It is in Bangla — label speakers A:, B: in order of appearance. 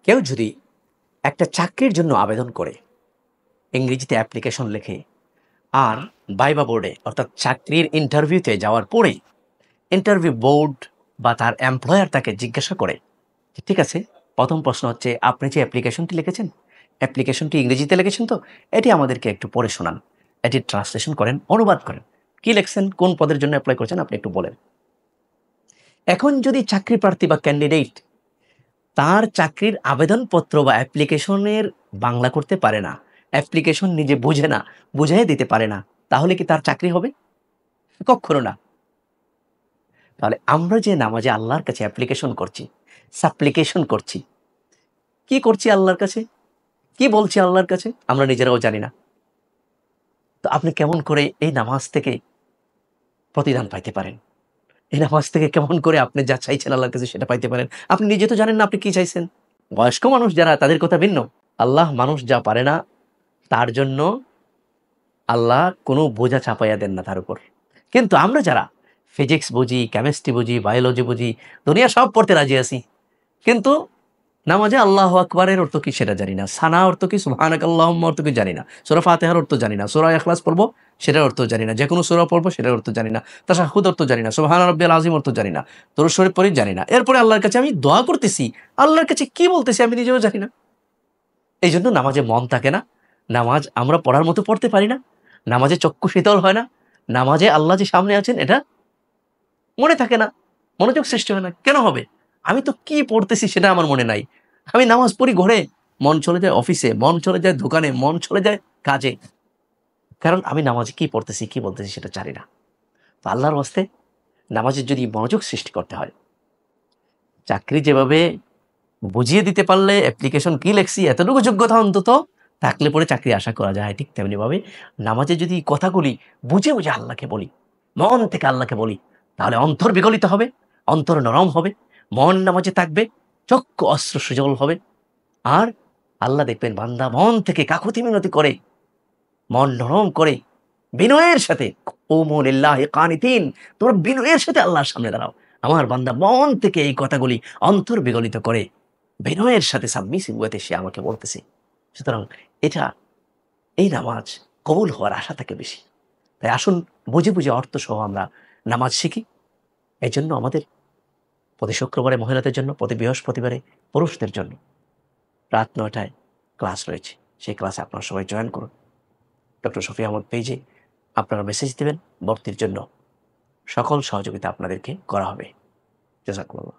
A: কেউ যদি একটা চাকরির জন্য আবেদন করে, ইংরেজিতে অ্যাপ্লিকেশন লেখে, আর ভাইবা বোর্ডে অর্থাৎ চাকরির ইন্টারভিউতে যাওয়ার পরে ইন্টারভিউ বোর্ড বা তার এমপ্লয়ার তাকে জিজ্ঞাসা করে যে, ঠিক আছে, প্রথম প্রশ্ন হচ্ছে, আপনি যে অ্যাপ্লিকেশনটি লিখেছেন, অ্যাপ্লিকেশনটি ইংরেজিতে লিখেছেন তো, এটি আমাদেরকে একটু পড়ে শোনান, এটি ট্রান্সলেশন করেন, অনুবাদ করেন, কি লিখছেন, কোন পদের জন্য অ্যাপ্লাই করেছেন, আপনি একটু বলেন। এখন যদি চাকরি প্রার্থী বা ক্যান্ডিডেট তার চাকরির আবেদনপত্র বা অ্যাপ্লিকেশনের বাংলা করতে পারে না, অ্যাপ্লিকেশন নিজে বুঝে না, বুঝাই দিতে পারে না, তাহলে কি তার চাকরি হবে? কখনো না। তাহলে আমরা যে নামাজে আল্লাহর কাছে অ্যাপ্লিকেশন করছি, সাপ্লিকেশন করছি, কি করছি আল্লাহর কাছে, কি বলছি আল্লাহর কাছে, আমরা নিজেরাও জানি না। তো আপনি কেমন করে এই নামাজ থেকে প্রতিদান পাইতে পারেন? এই নামাজ থেকে কেমন করে আপনি যা চাইছেন আল্লাহর কাছে সেটা পাইতে পারেন? আপনি নিজে তো জানেন না আপনি কি চাইছেন। বয়স্ক মানুষ যারা, তাদের কথা ভিন্ন। আল্লাহ মানুষ যা পারে না তার জন্য আল্লাহ কোনো বোঝা চাপাইয়া দেন না তার উপর। কিন্তু আমরা যারা ফিজিক্স বুঝি, কেমিস্ট্রি বুঝি, বায়োলজি বুঝি, দুনিয়া সব পড়তে রাজি আছি, কিন্তু নামাজে আল্লাহু আকবারের অর্থ কি সেটা জানি না, সানা অর্থ কি, সুবহানাকাল্লাহুম্মা অর্থ কি জানি না, সূরা ফাতিহার অর্থ জানি না, সূরা ইখলাস পড়বো সেটার অর্থ জানি না, যে কোনো সূরা পড়বো সেটার অর্থ জানি না, তাশাহুদ অর্থ জানি না, সুবহান রাব্বিয়াল আযীম অর্থ জানি না, দরুদ শরীফ পড়ি জানি না। এরপরে আল্লাহর কাছে আমি দোয়া করতেছি, আল্লাহর কাছে কি বলতেছি আমি নিজেও জানি না। এই জন্য নামাজে মন থাকে না, নামাজ আমরা পড়ার মতো পড়তে পারি না, নামাজে চক্ষু শীতল হয় না, নামাজে আল্লাহ যে সামনে আছেন এটা মনে থাকে না, মনোযোগ সৃষ্টি হয় না। কেন হবে? আমি তো কি পড়তেছি সেটা আমার মনে নাই। আমি নামাজ পড়ি ঘরে, মন চলে যায় অফিসে, মন চলে যায় দোকানে, মন চলে যায় কাজে। কারণ আমি নামাজে কি পড়তেছি, কি বলতেছি সেটা জানি না। তো আল্লাহর ওয়াস্তে নামাজের যদি মনোযোগ সৃষ্টি করতে হয়, চাকরি যেভাবে বুঝিয়ে দিতে পারলে অ্যাপ্লিকেশন কি লেখছি এতটুকু যোগ্যতা অন্তত থাকলে পরে চাকরি আশা করা যায়, ঠিক তেমনিভাবে নামাজে যদি কথাগুলি বুঝে বুঝে আল্লাহকে বলি, মন থেকে আল্লাহকে বলি, তাহলে অন্তর বিগলিত হবে, অন্তর নরম হবে, মন নামাজে থাকবে, চক্ষু অস্ত্র সুজল হবে। আর আল্লাহ দেখবেন বান্দা মন থেকে কাকুতি মিনতি করে, মন নরম করে, বিনয়ের সাথে, কুমু লিল্লাহি কানিতিন, তোমরা বিনয়ের সাথে আল্লাহর সামনে দাঁড়াও। আমার বান্দা মন থেকে এই কথাগুলি অন্তর বিগলিত করে বিনয়ের সাথে সাবমিসিভ ওয়েতে সে আমাকে বলতেছে। সুতরাং এটা, এই নামাজ কবুল হওয়ার আশা থাকে বেশি। তাই আসুন বুঝে বুঝে অর্থ সহ আমরা নামাজ শিখি। এই জন্য আমাদের প্রতি শুক্রবারে মহিলাদের জন্য, প্রতি বৃহস্পতিবারে পুরুষদের জন্য রাত ৯টায় ক্লাস রয়েছে। সেই ক্লাসে আপনারা সবাই জয়েন করুন। ডক্টর শফি আহমদ পেজে আপনারা মেসেজ দেবেন, ভর্তির জন্য সকল সহযোগিতা আপনাদেরকে করা হবে। জাযাকুমুল্লাহ।